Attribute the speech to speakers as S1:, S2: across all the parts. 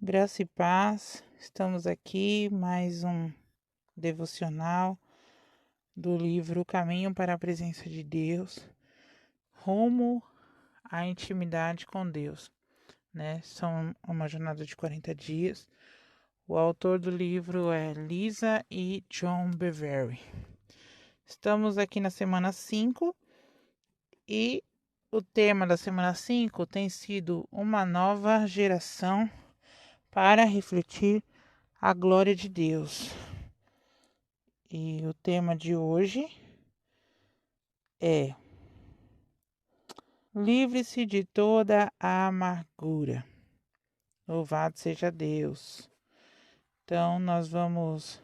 S1: Graça e paz, estamos aqui, mais um devocional do livro Caminho para a Presença de Deus, rumo à intimidade com Deus, né? São uma jornada de 40 dias. O autor do livro é Lisa e John Bevere. Estamos aqui na semana 5 e o tema da semana 5 tem sido uma nova geração para refletir a glória de Deus. E o tema de hoje é: livre-se de toda a amargura. Louvado seja Deus. Então, nós vamos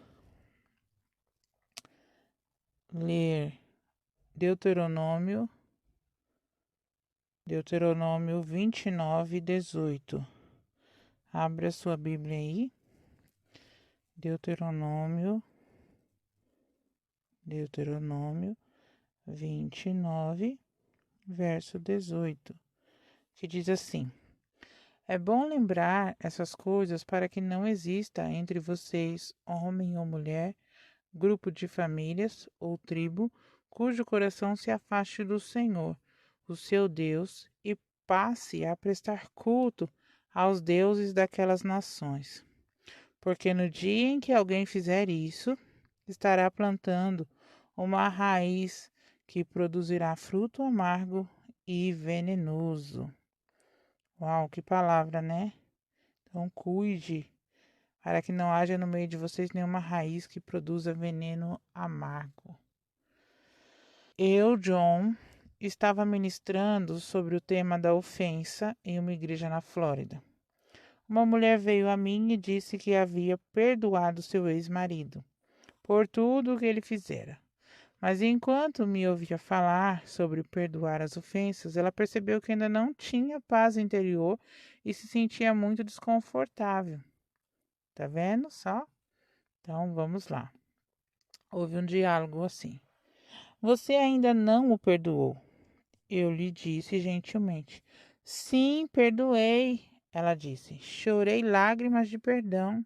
S1: ler Deuteronômio 29, 18. Abra sua Bíblia aí. Deuteronômio 29, verso 18, que diz assim: É bom lembrar essas coisas para que não exista entre vocês, homem ou mulher, grupo de famílias ou tribo, cujo coração se afaste do Senhor, o seu Deus, e passe a prestar culto aos deuses daquelas nações. Porque no dia em que alguém fizer isso, estará plantando uma raiz que produzirá fruto amargo e venenoso. Uau, que palavra, né? Então, cuide para que não haja no meio de vocês nenhuma raiz que produza veneno amargo. Eu, John, estava ministrando sobre o tema da ofensa em uma igreja na Flórida. Uma mulher veio a mim e disse que havia perdoado seu ex-marido por tudo o que ele fizera. Mas enquanto me ouvia falar sobre perdoar as ofensas, ela percebeu que ainda não tinha paz interior e se sentia muito desconfortável. Tá vendo só? Então vamos lá. Houve um diálogo assim: Você ainda não o perdoou? Eu lhe disse gentilmente. Sim, perdoei, ela disse. Chorei lágrimas de perdão.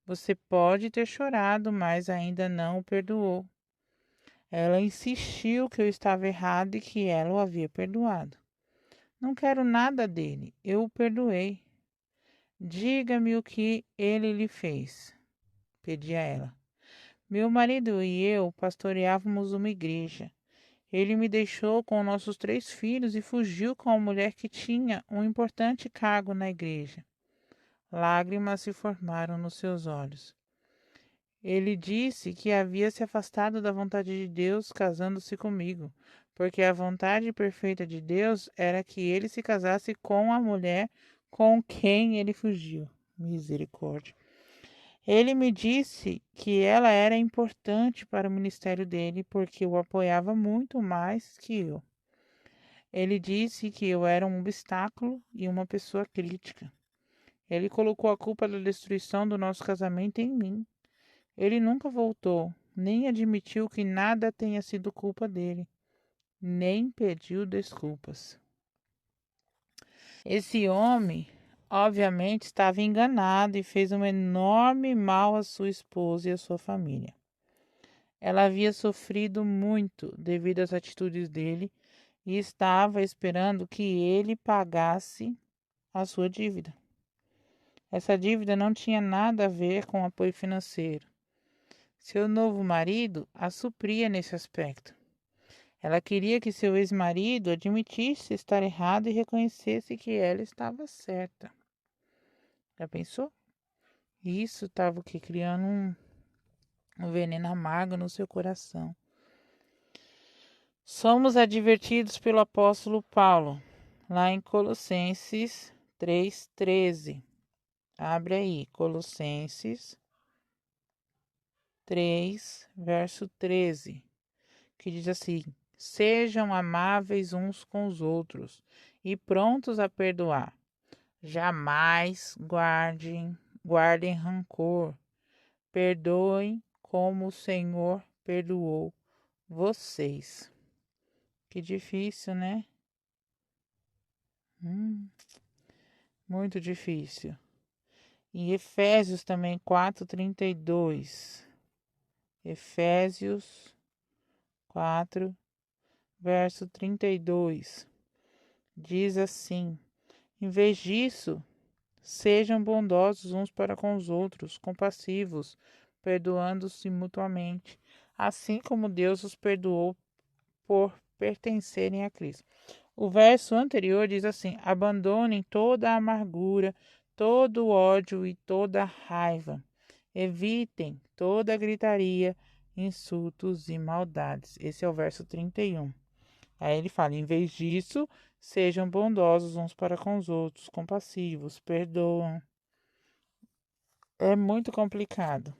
S1: Você pode ter chorado, mas ainda não o perdoou. Ela insistiu que eu estava errado e que ela o havia perdoado. Não quero nada dele, eu o perdoei. Diga-me o que ele lhe fez, pedi a ela. Meu marido e eu pastoreávamos uma igreja. Ele me deixou com nossos 3 filhos e fugiu com a mulher que tinha um importante cargo na igreja. Lágrimas se formaram nos seus olhos. Ele disse que havia se afastado da vontade de Deus casando-se comigo, porque a vontade perfeita de Deus era que ele se casasse com a mulher com quem ele fugiu. Misericórdia. Ele me disse que ela era importante para o ministério dele porque o apoiava muito mais que eu. Ele disse que eu era um obstáculo e uma pessoa crítica. Ele colocou a culpa da destruição do nosso casamento em mim. Ele nunca voltou, nem admitiu que nada tenha sido culpa dele, nem pediu desculpas. Esse homem, obviamente, estava enganado e fez um enorme mal à sua esposa e à sua família. Ela havia sofrido muito devido às atitudes dele e estava esperando que ele pagasse a sua dívida. Essa dívida não tinha nada a ver com apoio financeiro. Seu novo marido a supria nesse aspecto. Ela queria que seu ex-marido admitisse estar errado e reconhecesse que ela estava certa. Já pensou? Isso estava criando um veneno amargo no seu coração. Somos advertidos pelo apóstolo Paulo, lá em Colossenses 3,13. Abre aí, Colossenses 3, verso 13, que diz assim: Sejam amáveis uns com os outros e prontos a perdoar. Jamais guardem rancor. Perdoem como o Senhor perdoou vocês. Que difícil, né? Muito difícil. Em Efésios também 4:32. Efésios 4, verso 32. Diz assim: em vez disso, sejam bondosos uns para com os outros, compassivos, perdoando-se mutuamente, assim como Deus os perdoou por pertencerem a Cristo. O verso anterior diz assim: abandonem toda a amargura, todo o ódio e toda a raiva. Evitem toda a gritaria, insultos e maldades. Esse é o verso 31. Aí ele fala: em vez disso, sejam bondosos uns para com os outros, compassivos, perdoam. É muito complicado,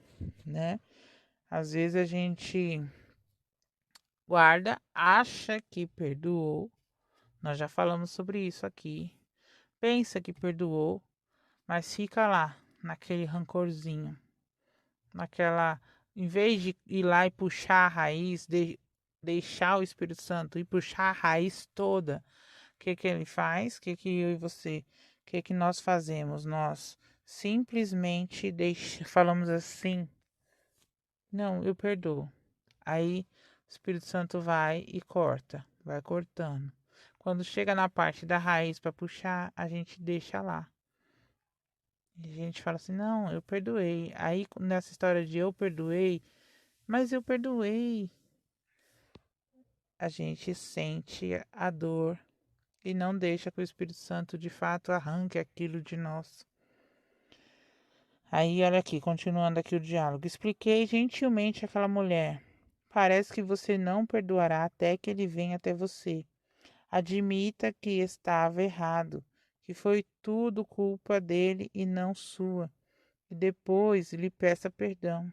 S1: né? Às vezes a gente guarda, acha que perdoou. Nós já falamos sobre isso aqui. Pensa que perdoou, mas fica lá, naquele rancorzinho, naquela. Em vez de ir lá e puxar a raiz, deixar o Espírito Santo e puxar a raiz toda, o que que ele faz? O que que eu e você, o que que nós fazemos? Nós simplesmente falamos assim: não, eu perdoo. Aí o Espírito Santo vai e corta, vai cortando. Quando chega na parte da raiz para puxar, a gente deixa lá. E a gente fala assim: não, eu perdoei. Aí nessa história de eu perdoei, mas eu perdoei, a gente sente a dor e não deixa que o Espírito Santo de fato arranque aquilo de nós. Aí, olha aqui, continuando aqui o diálogo. Expliquei gentilmente àquela mulher: parece que você não perdoará até que ele venha até você. Admita que estava errado, que foi tudo culpa dele e não sua, e depois lhe peça perdão.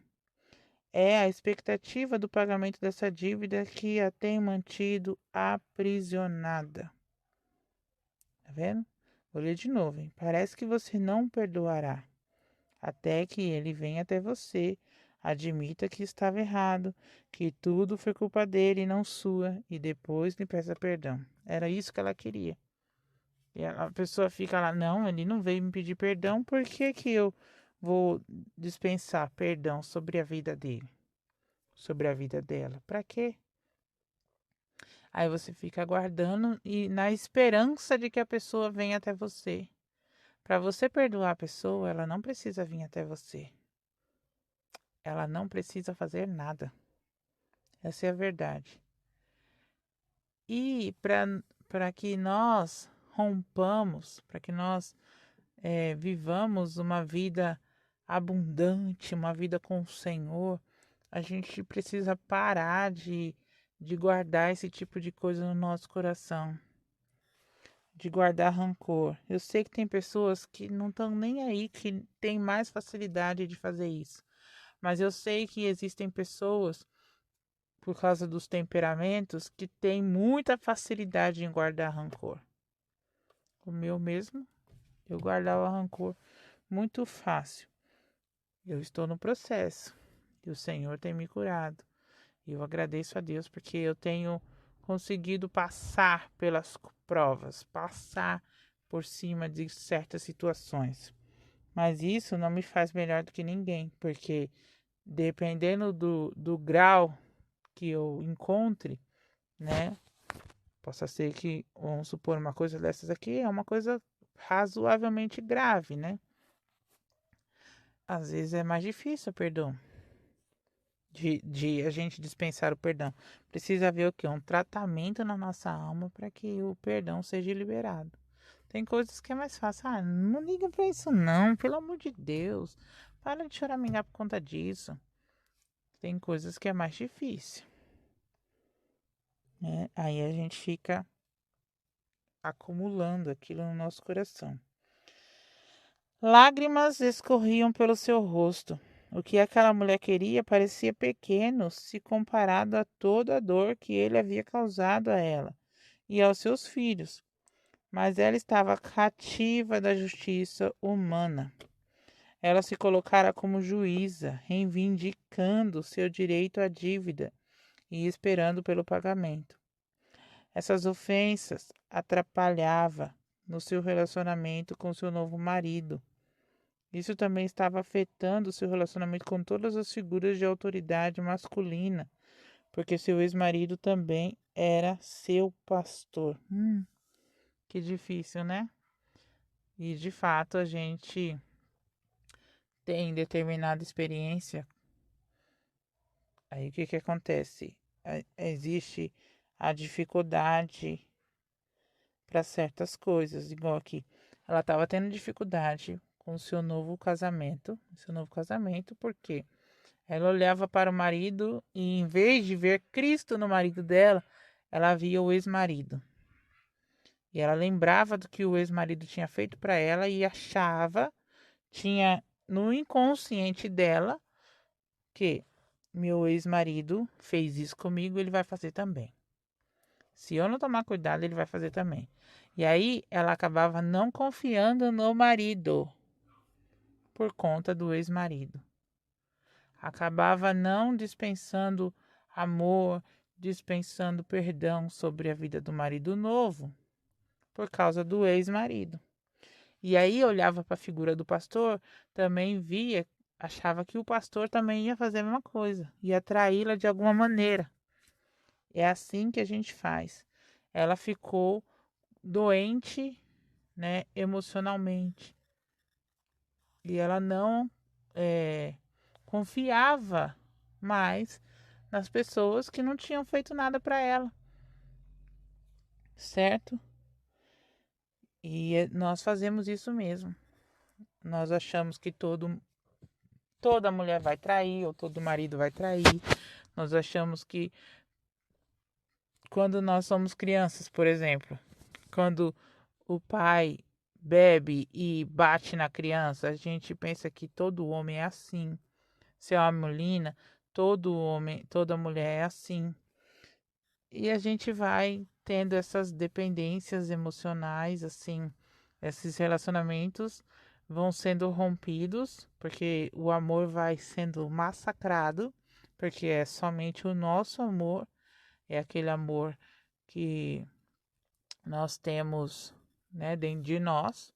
S1: É a expectativa do pagamento dessa dívida que a tem mantido aprisionada. Tá vendo? Vou ler de novo, hein? Parece que você não perdoará até que ele venha até você, admita que estava errado, que tudo foi culpa dele e não sua, e depois lhe peça perdão. Era isso que ela queria. E a pessoa fica lá: não, ele não veio me pedir perdão, por que que eu vou dispensar perdão sobre a vida dele, sobre a vida dela? Para quê? Aí você fica aguardando e na esperança de que a pessoa venha até você. Para você perdoar a pessoa, ela não precisa vir até você. Ela não precisa fazer nada. Essa é a verdade. E para que nós rompamos, para que nós vivamos uma vida abundante, uma vida com o Senhor, a gente precisa parar de guardar esse tipo de coisa no nosso coração, de guardar rancor. Eu sei que tem pessoas que não estão nem aí, que têm mais facilidade de fazer isso, mas eu sei que existem pessoas, por causa dos temperamentos, que têm muita facilidade em guardar rancor. O meu mesmo, eu guardava rancor muito fácil. Eu estou no processo e o Senhor tem me curado. Eu agradeço a Deus porque eu tenho conseguido passar pelas provas, passar por cima de certas situações. Mas isso não me faz melhor do que ninguém, porque dependendo do grau que eu encontre, né? Possa ser que, vamos supor, uma coisa dessas aqui é uma coisa razoavelmente grave, né? Às vezes é mais difícil, perdão, de a gente dispensar o perdão. Precisa haver o quê? Um tratamento na nossa alma para que o perdão seja liberado. Tem coisas que é mais fácil. Ah, não liga para isso não, pelo amor de Deus. Para de choramingar por conta disso. Tem coisas que é mais difícil, né? Aí a gente fica acumulando aquilo no nosso coração. Lágrimas escorriam pelo seu rosto. O que aquela mulher queria parecia pequeno se comparado a toda a dor que ele havia causado a ela e aos seus filhos. Mas ela estava cativa da justiça humana. Ela se colocara como juíza, reivindicando seu direito à dívida e esperando pelo pagamento. Essas ofensas atrapalhavam no seu relacionamento com seu novo marido. Isso também estava afetando seu relacionamento com todas as figuras de autoridade masculina, porque seu ex-marido também era seu pastor. Que difícil, né? E de fato a gente tem determinada experiência. Aí o que que acontece? Existe a dificuldade para certas coisas, igual aqui. Ela estava tendo dificuldade com o seu novo casamento, porque ela olhava para o marido e em vez de ver Cristo no marido dela, ela via o ex-marido. E ela lembrava do que o ex-marido tinha feito para ela e achava, tinha no inconsciente dela, que meu ex-marido fez isso comigo, ele vai fazer também. Se eu não tomar cuidado, ele vai fazer também. E aí ela acabava não confiando no marido por conta do ex-marido. Acabava não dispensando amor, dispensando perdão sobre a vida do marido novo por causa do ex-marido. E aí olhava para a figura do pastor, também via, achava que o pastor também ia fazer a mesma coisa, ia traí-la de alguma maneira. É assim que a gente faz. Ela ficou doente, né, emocionalmente. E ela não confiava mais nas pessoas que não tinham feito nada para ela, certo? E nós fazemos isso mesmo. Nós achamos que toda mulher vai trair ou todo marido vai trair. Nós achamos que quando nós somos crianças, por exemplo, quando o pai bebe e bate na criança, a gente pensa que todo homem é assim. Se é uma menina, todo homem, toda mulher é assim. E a gente vai tendo essas dependências emocionais, assim, esses relacionamentos vão sendo rompidos, porque o amor vai sendo massacrado, porque é somente o nosso amor, é aquele amor que nós temos, né, dentro de nós,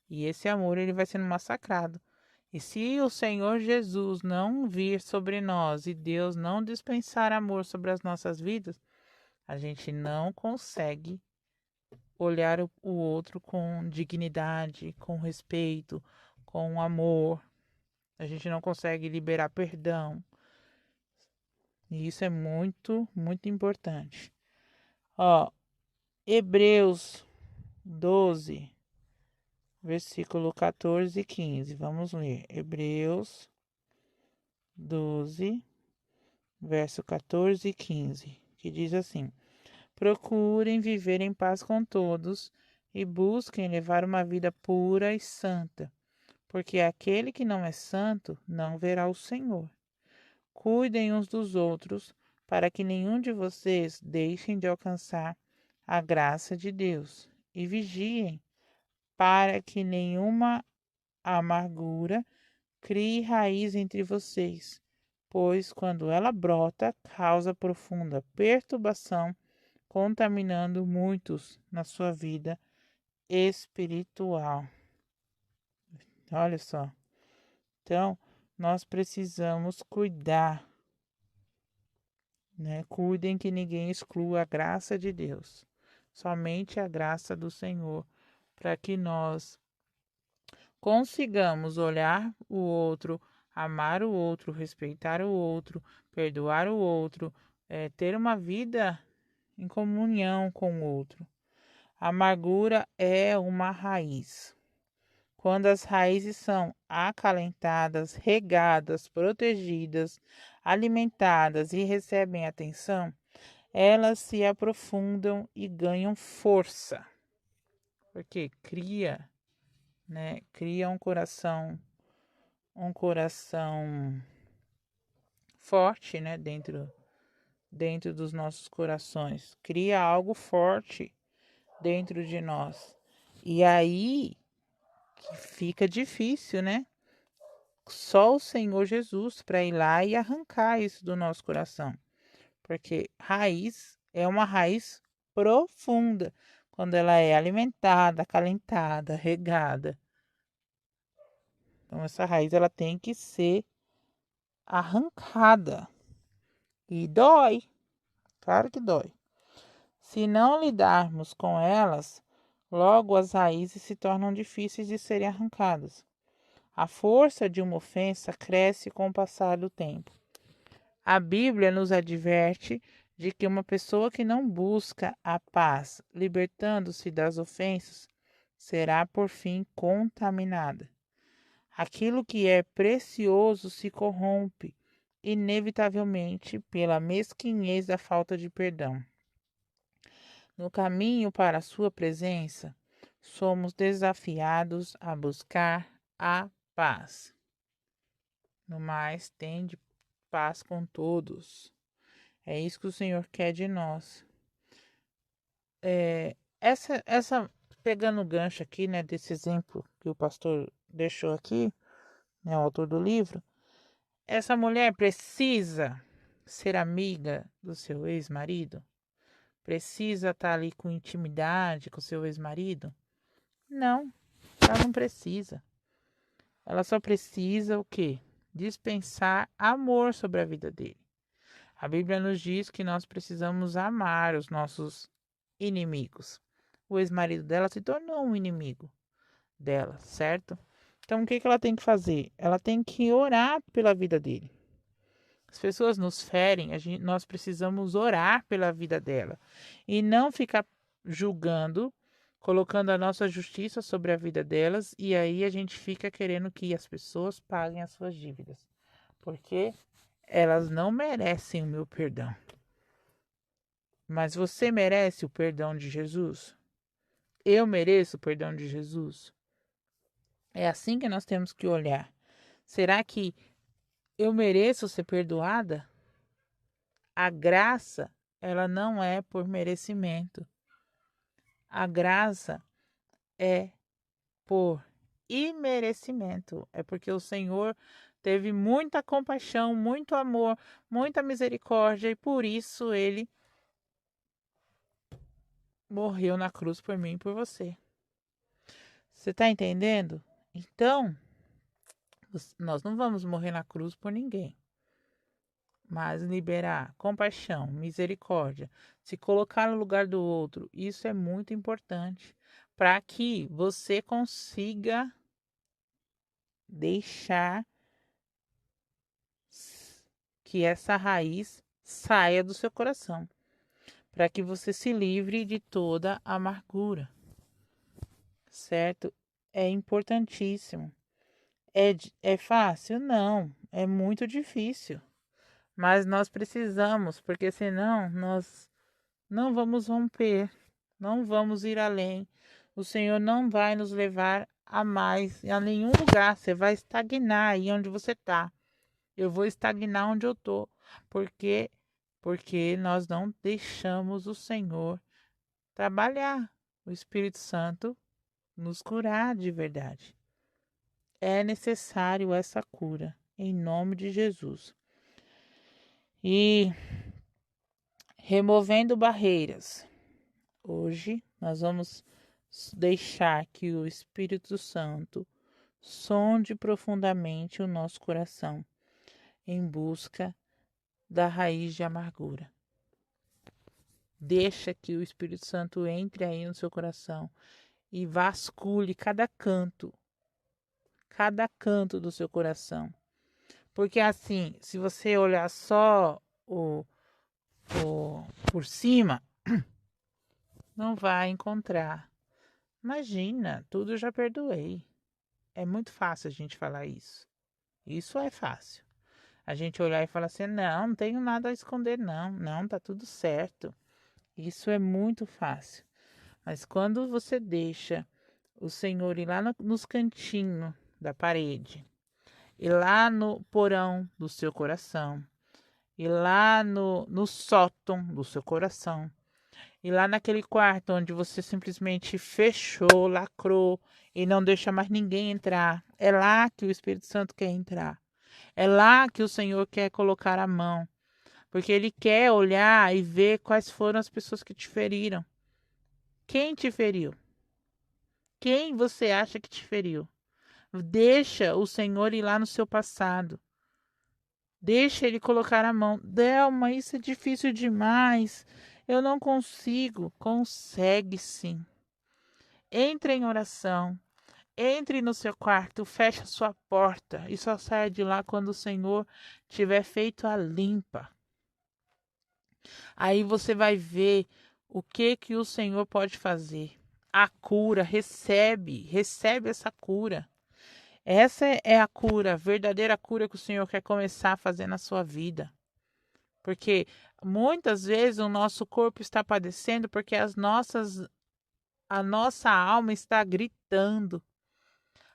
S1: e esse amor ele vai sendo massacrado. E se o Senhor Jesus não vir sobre nós e Deus não dispensar amor sobre as nossas vidas, a gente não consegue olhar o outro com dignidade, com respeito, com amor. A gente não consegue liberar perdão. E isso é muito, muito importante. Ó, Hebreus 12, versículo 14 e 15. Vamos ler. Hebreus 12, verso 14 e 15, que diz assim: Procurem viver em paz com todos e busquem levar uma vida pura e santa, porque aquele que não é santo não verá o Senhor. Cuidem uns dos outros, para que nenhum de vocês deixem de alcançar a graça de Deus, e vigiem, para que nenhuma amargura crie raiz entre vocês, pois quando ela brota, causa profunda perturbação, contaminando muitos na sua vida espiritual. Olha só. Então, nós precisamos cuidar, né? Cuidem que ninguém exclua a graça de Deus. Somente a graça do Senhor, para que nós consigamos olhar o outro, amar o outro, respeitar o outro, perdoar o outro, ter uma vida em comunhão com o outro. A amargura é uma raiz. Quando as raízes são acalentadas, regadas, protegidas, alimentadas e recebem atenção, elas se aprofundam e ganham força, porque cria um coração forte, né, dentro dos nossos corações, cria algo forte dentro de nós. E aí que fica difícil, né? Só o Senhor Jesus para ir lá e arrancar isso do nosso coração. Porque raiz é uma raiz profunda quando ela é alimentada, acalentada, regada. Então essa raiz ela tem que ser arrancada. E dói, claro que dói. Se não lidarmos com elas, logo as raízes se tornam difíceis de serem arrancadas. A força de uma ofensa cresce com o passar do tempo. A Bíblia nos adverte de que uma pessoa que não busca a paz, libertando-se das ofensas, será por fim contaminada. Aquilo que é precioso se corrompe, inevitavelmente, pela mesquinhez da falta de perdão. No caminho para a sua presença, somos desafiados a buscar a paz. No mais, tende paz com todos. É isso que o Senhor quer de nós. Pegando o gancho aqui, né, desse exemplo que o pastor deixou aqui, né, o autor do livro, essa mulher precisa ser amiga do seu ex-marido? Precisa estar ali com intimidade com o seu ex-marido? Não, ela não precisa. Ela só precisa o quê? Dispensar amor sobre a vida dele. A Bíblia nos diz que nós precisamos amar os nossos inimigos. O ex-marido dela se tornou um inimigo dela, certo? Então, o que ela tem que fazer? Ela tem que orar pela vida dele. As pessoas nos ferem, nós precisamos orar pela vida dela e não ficar julgando, colocando a nossa justiça sobre a vida delas, e aí a gente fica querendo que as pessoas paguem as suas dívidas, porque elas não merecem o meu perdão. Mas você merece o perdão de Jesus? Eu mereço o perdão de Jesus? É assim que nós temos que olhar. Será que eu mereço ser perdoada? A graça, ela não é por merecimento. A graça é por imerecimento. É porque o Senhor teve muita compaixão, muito amor, muita misericórdia e por isso ele morreu na cruz por mim e por você. Você está entendendo? Então, nós não vamos morrer na cruz por ninguém. Mas liberar compaixão, misericórdia, se colocar no lugar do outro, isso é muito importante para que você consiga deixar que essa raiz saia do seu coração, para que você se livre de toda amargura, certo? É importantíssimo. É fácil? Não, é muito difícil. Mas nós precisamos, porque senão nós não vamos romper, não vamos ir além. O Senhor não vai nos levar a mais, a nenhum lugar. Você vai estagnar aí onde você está. Eu vou estagnar onde eu estou. Porque nós não deixamos o Senhor trabalhar. O Espírito Santo nos curar de verdade. É necessário essa cura, em nome de Jesus. E removendo barreiras. Hoje nós vamos deixar que o Espírito Santo sonde profundamente o nosso coração em busca da raiz de amargura. Deixa que o Espírito Santo entre aí no seu coração e vasculhe cada canto do seu coração. Porque assim, se você olhar só por cima, não vai encontrar. Imagina, tudo eu já perdoei. É muito fácil a gente falar isso. Isso é fácil. A gente olhar e falar assim, não tenho nada a esconder, não, tá tudo certo. Isso é muito fácil. Mas quando você deixa o Senhor ir lá nos cantinhos da parede, ir lá no porão do seu coração, ir lá no sótão do seu coração, ir lá naquele quarto onde você simplesmente fechou, lacrou e não deixa mais ninguém entrar, é lá que o Espírito Santo quer entrar. É lá que o Senhor quer colocar a mão, porque Ele quer olhar e ver quais foram as pessoas que te feriram. Quem te feriu? Quem você acha que te feriu? Deixa o Senhor ir lá no seu passado. Deixa ele colocar a mão. Delma, isso é difícil demais. Eu não consigo. Consegue sim. Entre em oração. Entre no seu quarto, feche a sua porta e só saia de lá quando o Senhor tiver feito a limpa. Aí você vai ver o que o Senhor pode fazer. A cura, recebe essa cura. Essa é a cura, a verdadeira cura que o Senhor quer começar a fazer na sua vida. Porque muitas vezes o nosso corpo está padecendo porque a nossa alma está gritando.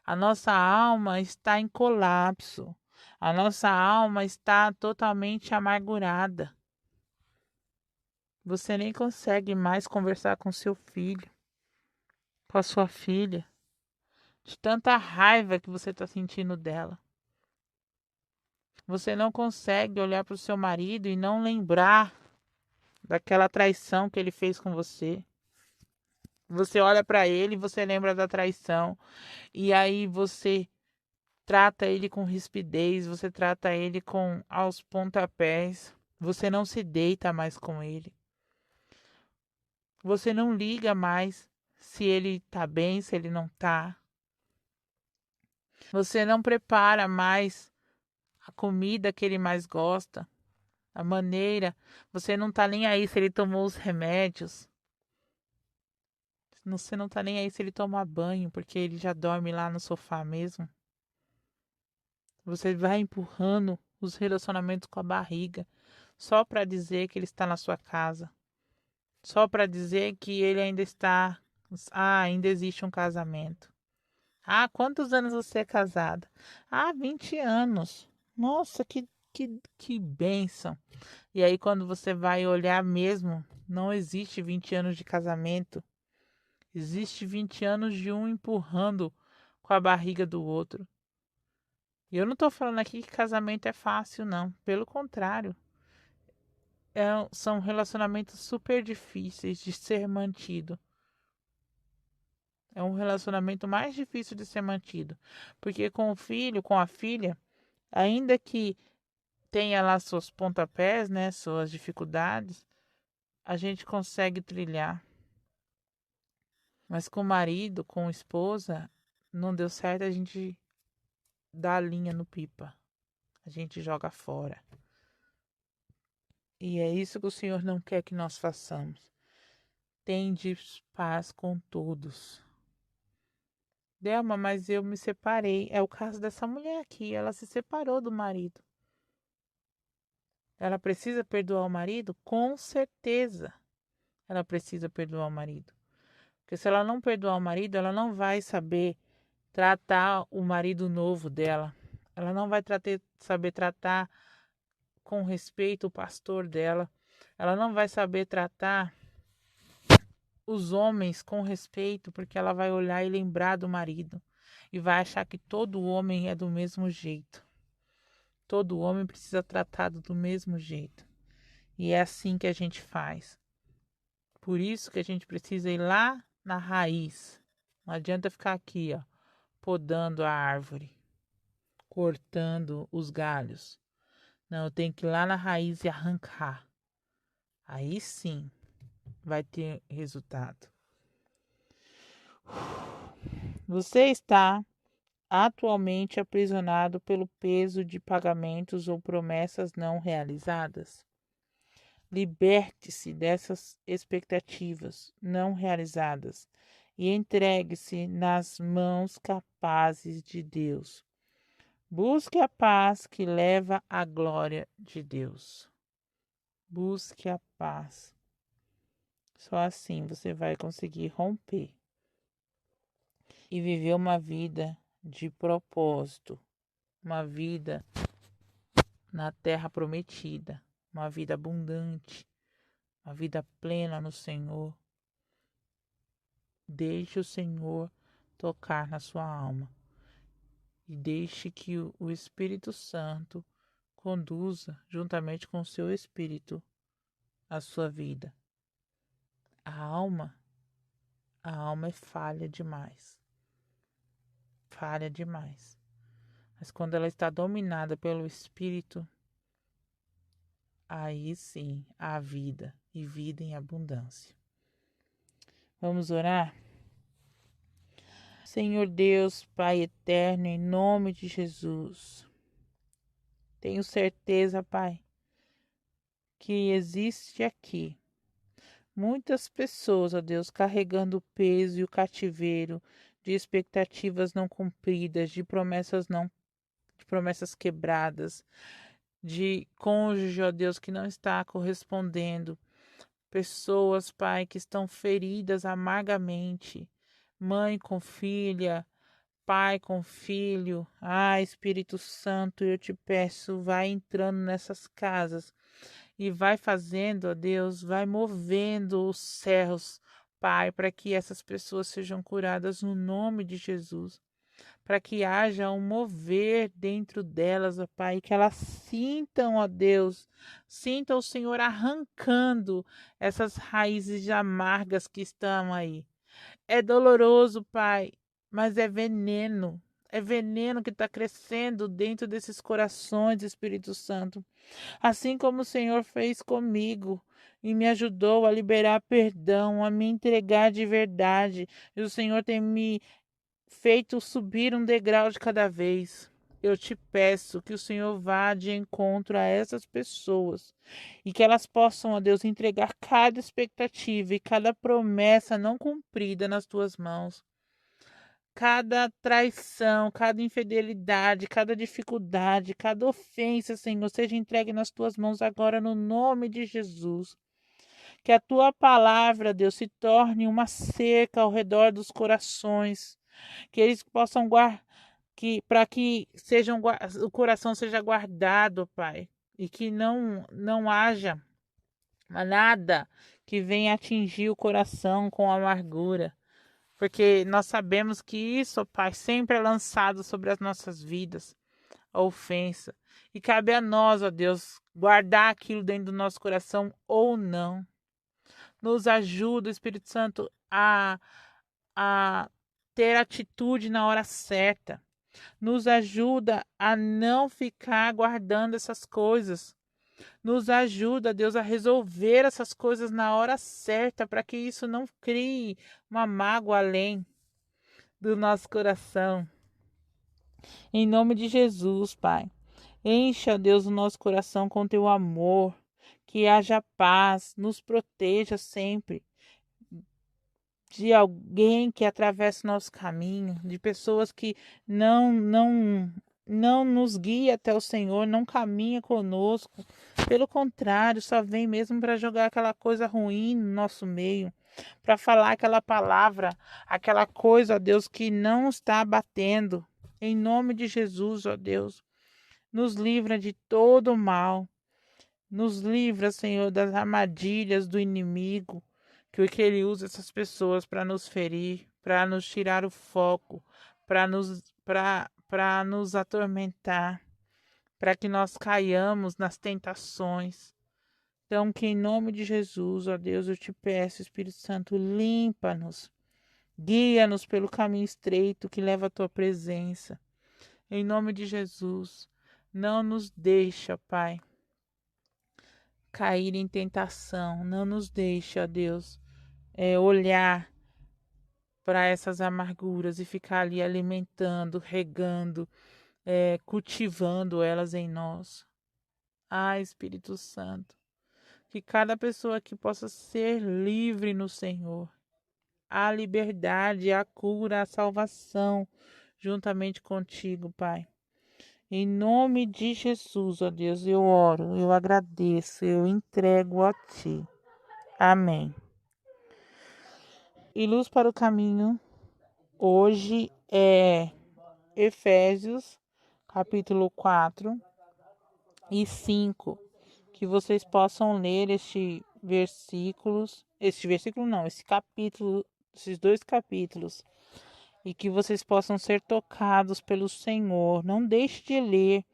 S1: A nossa alma está em colapso. A nossa alma está totalmente amargurada. Você nem consegue mais conversar com seu filho, com a sua filha, de tanta raiva que você está sentindo dela. Você não consegue olhar para o seu marido e não lembrar daquela traição que ele fez com você. Você olha para ele e você lembra da traição. E aí você trata ele com rispidez, você trata ele com aos pontapés. Você não se deita mais com ele. Você não liga mais se ele tá bem, se ele não tá. Você não prepara mais a comida que ele mais gosta, a maneira. Você não tá nem aí se ele tomou os remédios. Você não tá nem aí se ele toma banho, porque ele já dorme lá no sofá mesmo. Você vai empurrando os relacionamentos com a barriga, só para dizer que ele está na sua casa. Só para dizer que ele ainda está. Ah, ainda existe um casamento. Ah, quantos anos você é casada? Ah, 20 anos. Nossa, que bênção. E aí, quando você vai olhar mesmo, não existe 20 anos de casamento. Existe 20 anos de um empurrando com a barriga do outro. E eu não estou falando aqui que casamento é fácil, não. Pelo contrário. São relacionamentos super difíceis de ser mantido. É um relacionamento mais difícil de ser mantido. Porque com o filho, com a filha, ainda que tenha lá seus pontapés, né, suas dificuldades, a gente consegue trilhar. Mas com o marido, com a esposa, não deu certo, a gente dá a linha no pipa. A gente joga fora. E é isso que o Senhor não quer que nós façamos. Tende paz com todos. Delma, mas eu me separei. É o caso dessa mulher aqui. Ela se separou do marido. Ela precisa perdoar o marido? Com certeza. Ela precisa perdoar o marido. Porque se ela não perdoar o marido, ela não vai saber tratar o marido novo dela. Ela não vai saber tratar com respeito o pastor dela. Ela não vai saber tratar os homens com respeito, porque ela vai olhar e lembrar do marido. E vai achar que todo homem é do mesmo jeito. Todo homem precisa ser tratado do mesmo jeito. E é assim que a gente faz. Por isso que a gente precisa ir lá na raiz. Não adianta ficar aqui, ó, podando a árvore, cortando os galhos. Não, eu tenho que ir lá na raiz e arrancar. Aí sim vai ter resultado. Você está atualmente aprisionado pelo peso de pagamentos ou promessas não realizadas? Liberte-se dessas expectativas não realizadas e entregue-se nas mãos capazes de Deus. Busque a paz que leva à glória de Deus. Busque a paz. Só assim você vai conseguir romper e viver uma vida de propósito, uma vida na terra prometida, uma vida abundante, uma vida plena no Senhor. Deixe o Senhor tocar na sua alma e deixe que o Espírito Santo conduza, juntamente com o seu espírito, a sua vida. A alma é falha demais. falha demais. Mas quando ela está dominada pelo Espírito, aí sim há vida e vida em abundância. Vamos orar? Senhor Deus, Pai eterno, em nome de Jesus, tenho certeza, Pai, que existe aqui muitas pessoas, ó Deus, carregando o peso e o cativeiro de expectativas não cumpridas, de promessas quebradas, de cônjuge, ó Deus, que não está correspondendo. Pessoas, Pai, que estão feridas amargamente, mãe com filha, pai com filho. Ah, Espírito Santo, eu te peço, vai entrando nessas casas e vai fazendo, ó Deus, vai movendo os céus, Pai, para que essas pessoas sejam curadas no nome de Jesus. Para que haja um mover dentro delas, ó Pai, que elas sintam, ó Deus, sintam o Senhor arrancando essas raízes amargas que estão aí. É doloroso, Pai, mas é veneno. É veneno que está crescendo dentro desses corações, Espírito Santo. Assim como o Senhor fez comigo e me ajudou a liberar perdão, a me entregar de verdade. E o Senhor tem me feito subir um degrau de cada vez. Eu te peço que o Senhor vá de encontro a essas pessoas e que elas possam, ó Deus, entregar cada expectativa e cada promessa não cumprida nas tuas mãos. Cada traição, cada infidelidade, cada dificuldade, cada ofensa, Senhor, seja entregue nas tuas mãos agora no nome de Jesus. Que a tua palavra, Deus, se torne uma cerca ao redor dos corações, que eles possam guardar, que para que sejam o coração seja guardado, Pai, e que não haja nada que venha atingir o coração com amargura. Porque nós sabemos que isso, Pai, sempre é lançado sobre as nossas vidas, a ofensa. E cabe a nós, ó Deus, guardar aquilo dentro do nosso coração ou não. Nos ajuda, Espírito Santo, a ter atitude na hora certa. Nos ajuda a não ficar guardando essas coisas. Nos ajuda, Deus, a resolver essas coisas na hora certa, para que isso não crie uma mágoa além do nosso coração. Em nome de Jesus, Pai. Encha, Deus, o nosso coração com teu amor. Que haja paz, nos proteja sempre de alguém que atravessa o nosso caminho, de pessoas que não nos guia até o Senhor, não caminha conosco. Pelo contrário, só vem mesmo para jogar aquela coisa ruim no nosso meio, para falar aquela palavra, aquela coisa, ó Deus, que não está batendo. Em nome de Jesus, ó Deus, nos livra de todo o mal. Nos livra, Senhor, das armadilhas do inimigo, que ele usa essas pessoas para nos ferir, para nos tirar o foco, para nos atormentar, para que nós caiamos nas tentações. Então, que em nome de Jesus, ó Deus, eu te peço, Espírito Santo, limpa-nos, guia-nos pelo caminho estreito que leva à tua presença. Em nome de Jesus, não nos deixa, Pai, cair em tentação. Não nos deixe, ó Deus, olhar para essas amarguras e ficar ali alimentando, regando, cultivando elas em nós. Ah, Espírito Santo, que cada pessoa aqui possa ser livre no Senhor. A liberdade, a cura, a salvação, juntamente contigo, Pai. Em nome de Jesus, ó Deus, eu oro, eu agradeço, eu entrego a Ti. Amém. E luz para o caminho, hoje é Efésios, capítulo 4 e 5. Que vocês possam ler esse capítulo, esses dois capítulos, e que vocês possam ser tocados pelo Senhor. Não deixe de ler,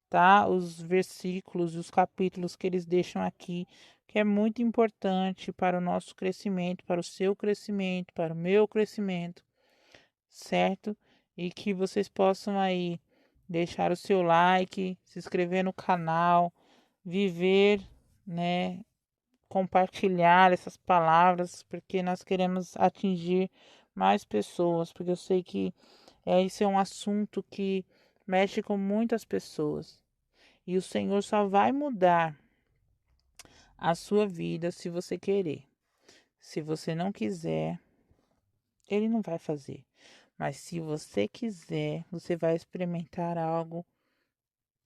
S1: tá? Os versículos e os capítulos que eles deixam aqui, que é muito importante para o nosso crescimento, para o seu crescimento, para o meu crescimento, certo? e que vocês possam aí deixar o seu like, se inscrever no canal, viver, né, compartilhar essas palavras, porque nós queremos atingir mais pessoas, porque eu sei que esse é um assunto que mexe com muitas pessoas. E o Senhor só vai mudar a sua vida se você querer. Se você não quiser, Ele não vai fazer. Mas se você quiser, você vai experimentar algo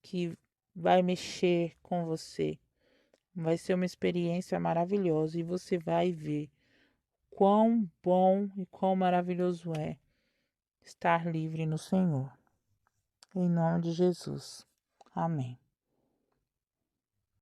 S1: que vai mexer com você. Vai ser uma experiência maravilhosa e você vai ver quão bom e quão maravilhoso é estar livre no Senhor. Em nome de Jesus. Amém.